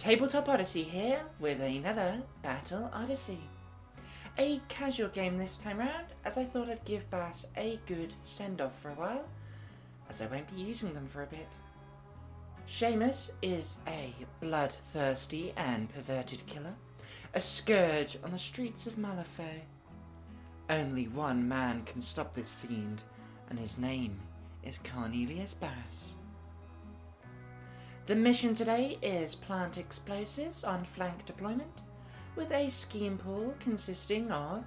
Tabletop Odyssey here with another Battle Odyssey. A casual game this time round, as I thought I'd give Basse a good send-off for a while, as I won't be using them for a bit. Seamus is a bloodthirsty and perverted killer, a scourge on the streets of Malifaux. Only one man can stop this fiend, and his name is Cornelius Basse. The mission today is plant explosives on flank deployment, with a scheme pool consisting of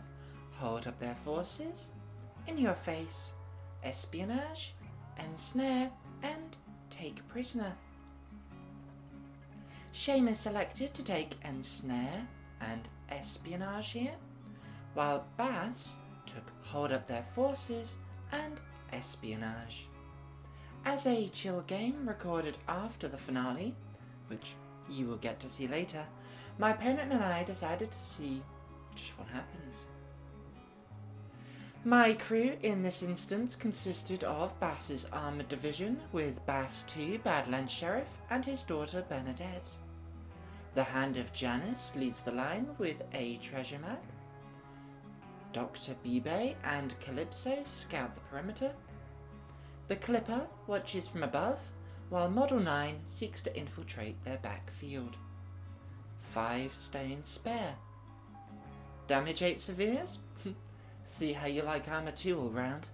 hold up their forces, in your face, espionage, ensnare, and take prisoner. Seamus elected to take ensnare and espionage here, while Basse took hold up their forces and espionage. As a chill game recorded after the finale, which you will get to see later, my opponent and I decided to see just what happens. My crew in this instance consisted of Basse's armoured division with Basse II, Badlands Sheriff, and his daughter Bernadette. The Hand of Janus leads the line with a treasure map. Dr. Beebe and Calypso scout the perimeter. The Clipper watches from above, while Model 9 seeks to infiltrate their backfield. 5 stones spare. Damage 8 severes? See how you like armor 2 all round.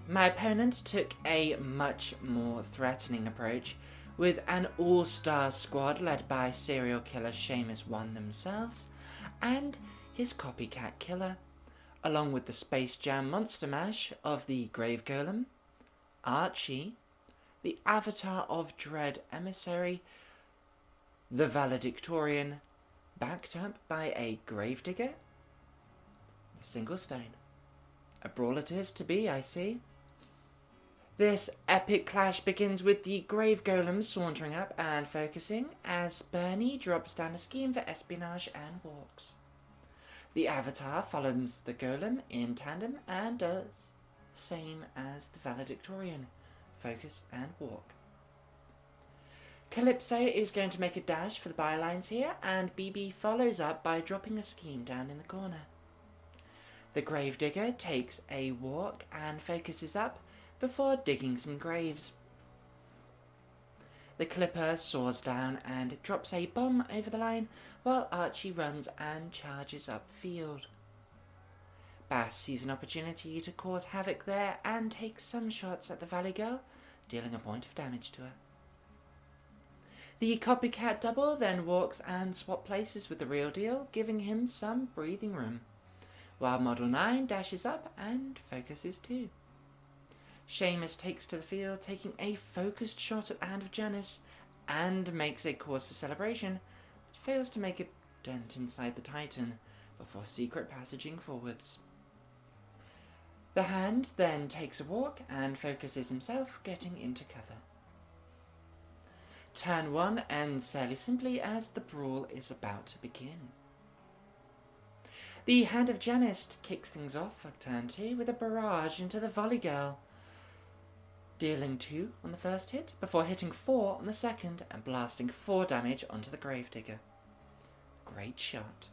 My opponent took a much more threatening approach, with an all-star squad led by serial killer Seamus I themselves, and his Copycat Killer, along with the Space Jam monster mash of the Grave Golem, Archie, the Avatar of Dread Emissary, the Valedictorian, backed up by a Gravedigger, a single stone. A brawl it is to be, I see. This epic clash begins with the Grave Golem sauntering up and focusing as Bernie drops down a scheme for espionage and walks. The Avatar follows the Golem in tandem and does the same as the Valedictorian, focus and walk. Calypso is going to make a dash for the bylines here, and Beebe follows up by dropping a scheme down in the corner. The Gravedigger takes a walk and focuses up before digging some graves. The Clipper soars down and drops a bomb over the line, while Archie runs and charges upfield. Basse sees an opportunity to cause havoc there and takes some shots at the Valley Girl, dealing a point of damage to her. The Copycat double then walks and swap places with the real deal, giving him some breathing room, while Model 9 dashes up and focuses too. Seamus takes to the field, taking a focused shot at the Hand of Janus, and makes a cause for celebration, but fails to make a dent inside the Titan before secret passaging forwards. The Hand then takes a walk and focuses himself, getting into cover. Turn 1 ends fairly simply as the brawl is about to begin. The Hand of Janus kicks things off for turn 2 with a barrage into the Volley Girl, dealing 2 on the first hit, before hitting 4 on the second and blasting 4 damage onto the Gravedigger. Great shot.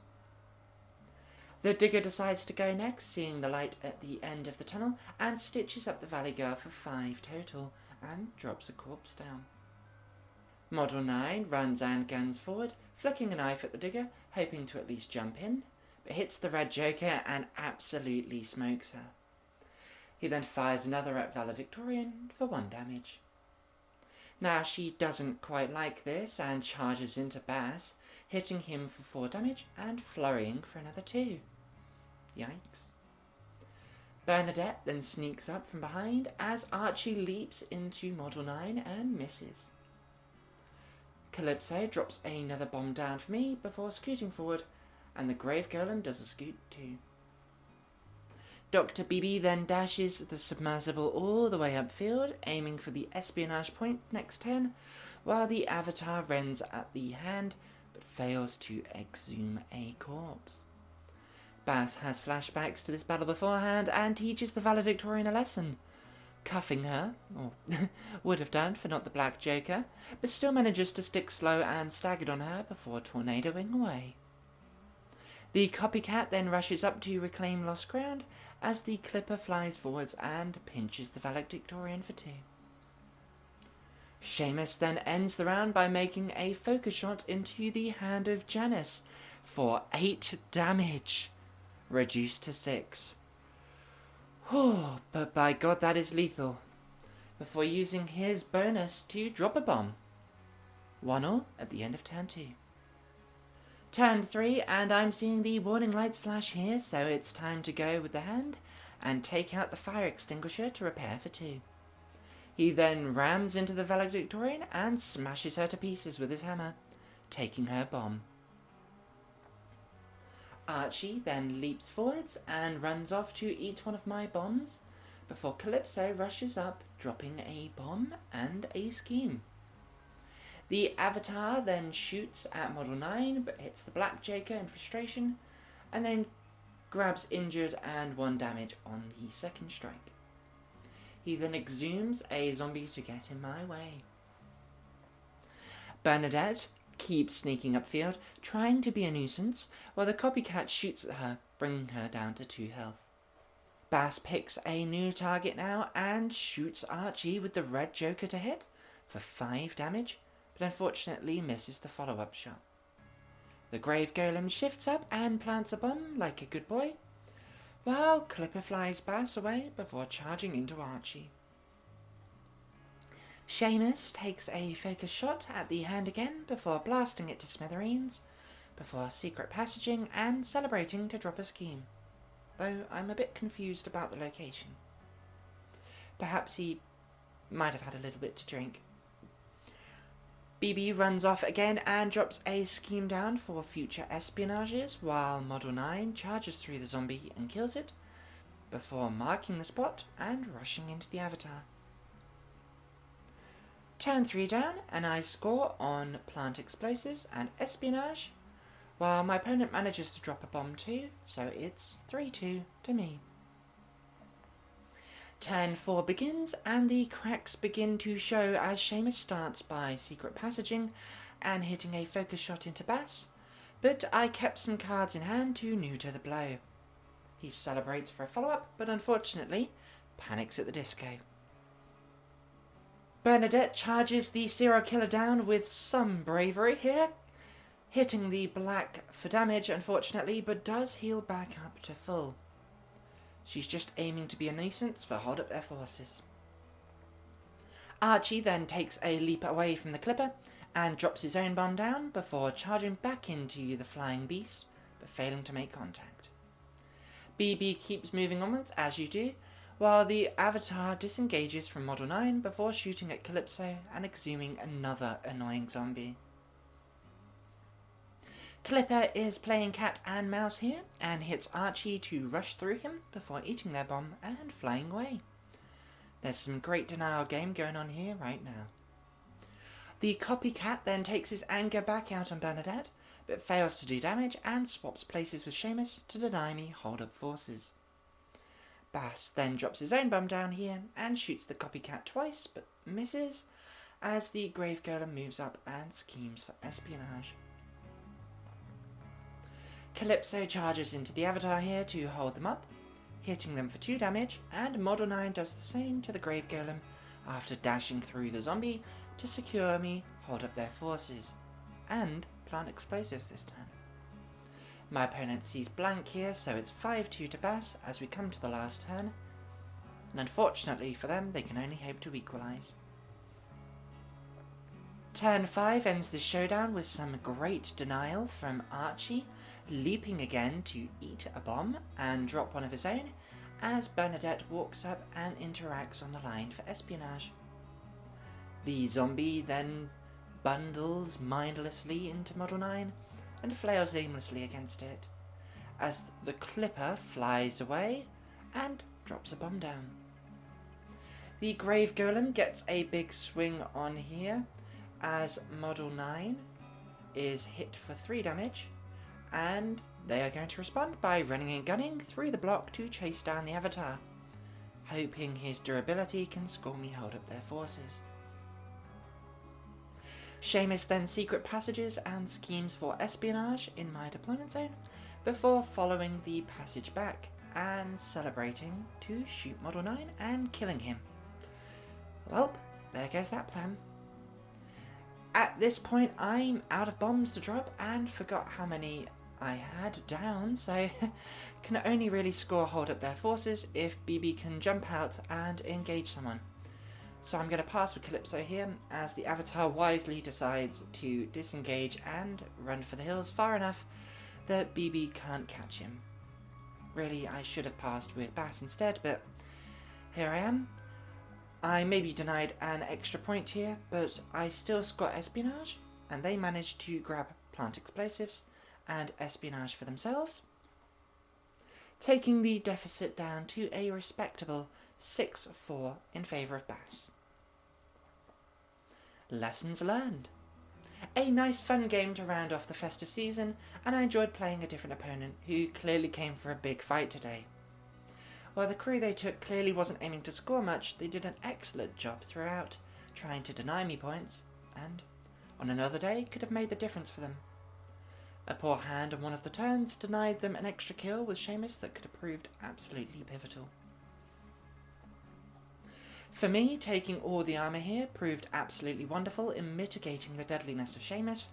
The Digger decides to go next, seeing the light at the end of the tunnel, and stitches up the Valley Girl for 5 total, and drops a corpse down. Model 9 runs and guns forward, flicking a knife at the Digger, hoping to at least jump in, but hits the Red Joker and absolutely smokes her. He then fires another at Valedictorian for 1 damage. Now she doesn't quite like this and charges into Basse, hitting him for 4 damage and flurrying for another 2. Yikes. Bernadette then sneaks up from behind as Archie leaps into Model 9 and misses. Calypso drops another bomb down for me before scooting forward, and the Grave Golem does a scoot too. Dr. Beebe then dashes the submersible all the way upfield, aiming for the espionage point next turn, while the Avatar runs at the Hand, but fails to exhume a corpse. Basse has flashbacks to this battle beforehand and teaches the Valedictorian a lesson. cuffing her, or would have done for not the Black Joker, but still manages to stick slow and staggered on her before tornadoing away. The copycat then rushes up to reclaim lost ground as the clipper flies forwards and pinches the Valedictorian for 2. Seamus then ends the round by making a focus shot into the hand of Janus for 8 damage, reduced to 6. Oh, but by God that is lethal, before using his bonus to drop a bomb. 1-0 at the end of turn 2. Turn 3, and I'm seeing the warning lights flash here, so it's time to go with the hand and take out the fire extinguisher to repair for 2. He then rams into the Valedictorian and smashes her to pieces with his hammer, taking her bomb. Archie then leaps forwards and runs off to eat one of my bombs, before Calypso rushes up, dropping a bomb and a scheme. The Avatar then shoots at Model 9, but hits the Black Joker in frustration, and then grabs injured and 1 damage on the second strike. He then exhumes a zombie to get in my way. Bernadette keeps sneaking upfield, trying to be a nuisance, while the copycat shoots at her, bringing her down to 2 health. Basse picks a new target now and shoots Archie with the red Joker to hit for 5 damage, but unfortunately misses the follow-up shot. The Grave Golem shifts up and plants a bomb like a good boy, while Clipper flies Basse away before charging into Archie. Seamus takes a focus shot at the hand again before blasting it to smithereens, before secret passaging and celebrating to drop a scheme, though I'm a bit confused about the location. Perhaps he might have had a little bit to drink. Beebe runs off again and drops a scheme down for future espionages, while Model 9 charges through the zombie and kills it, before marking the spot and rushing into the Avatar. Turn 3 down, and I score on plant explosives and espionage, while my opponent manages to drop a bomb too, so it's 3-2 to me. Turn 4 begins, and the cracks begin to show as Seamus starts by secret passaging and hitting a focus shot into Basse, but I kept some cards in hand to neuter the blow. He celebrates for a follow-up, but unfortunately panics at the disco. Bernadette charges the serial killer down with some bravery here, hitting the black for damage unfortunately, but does heal back up to full. She's just aiming to be a nuisance for hold up their forces. Archie then takes a leap away from the clipper and drops his own bomb down before charging back into the flying beast, but failing to make contact. Beebe keeps moving onwards, as you do, while the Avatar disengages from Model 9 before shooting at Calypso and exhuming another annoying zombie. Clipper is playing cat and mouse here and hits Archie to rush through him before eating their bomb and flying away. There's some great denial game going on here right now. The copycat then takes his anger back out on Bernadette, but fails to do damage and swaps places with Seamus to deny me hold-up forces. Basse then drops his own bomb down here and shoots the copycat twice, but misses, as the Grave Golem moves up and schemes for espionage. Calypso charges into the Avatar here to hold them up, hitting them for 2 damage, and Model 9 does the same to the Grave Golem after dashing through the zombie to secure me hold up their forces, and plant explosives this turn. My opponent sees blank here, so it's 5-2 to Basse as we come to the last turn, and unfortunately for them, they can only hope to equalise. Turn 5 ends the showdown with some great denial from Archie, leaping again to eat a bomb and drop one of his own, as Bernadette walks up and interacts on the line for espionage. The zombie then bundles mindlessly into Model 9, and flails aimlessly against it, as the clipper flies away and drops a bomb down. The Grave Golem gets a big swing on here, as Model 9 is hit for 3 damage, and they are going to respond by running and gunning through the block to chase down the Avatar. hoping his durability can score me hold up their forces. Seamus then secret passages and schemes for espionage in my deployment zone, before following the passage back and celebrating to shoot Model 9 and killing him. Well, there goes that plan. At this point I'm out of bombs to drop and forgot how many I had down, so can only really score hold up their forces if Beebe can jump out and engage someone. So I'm going to pass with Calypso here, as the Avatar wisely decides to disengage and run for the hills far enough that Beebe can't catch him. Really, I should have passed with Basse instead, but here I am. I may be denied an extra point here, but I still score Espionage, and they managed to grab plant explosives and Espionage for themselves, taking the deficit down to a respectable 6-4 in favour of Basse. Lessons learned. A nice fun game to round off the festive season, and I enjoyed playing a different opponent who clearly came for a big fight today. While the crew they took clearly wasn't aiming to score much, they did an excellent job throughout, trying to deny me points, and on another day could have made the difference for them. A poor hand on one of the turns denied them an extra kill with Seamus that could have proved absolutely pivotal. For me, taking all the armour here proved absolutely wonderful in mitigating the deadliness of Seamus,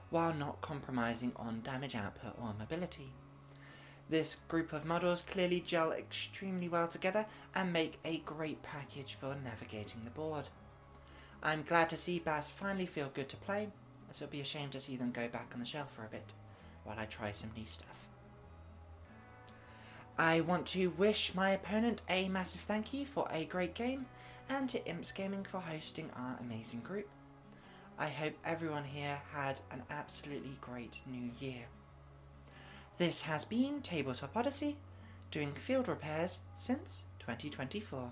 while not compromising on damage output or mobility. This group of models clearly gel extremely well together and make a great package for navigating the board. I'm glad to see Basse finally feel good to play, as it'll be a shame to see them go back on the shelf for a bit, while I try some new stuff. I want to wish my opponent a massive thank you for a great game, and to Imps Gaming for hosting our amazing group. I hope everyone here had an absolutely great new year. This has been Tabletop Odyssey, doing field repairs since 2024.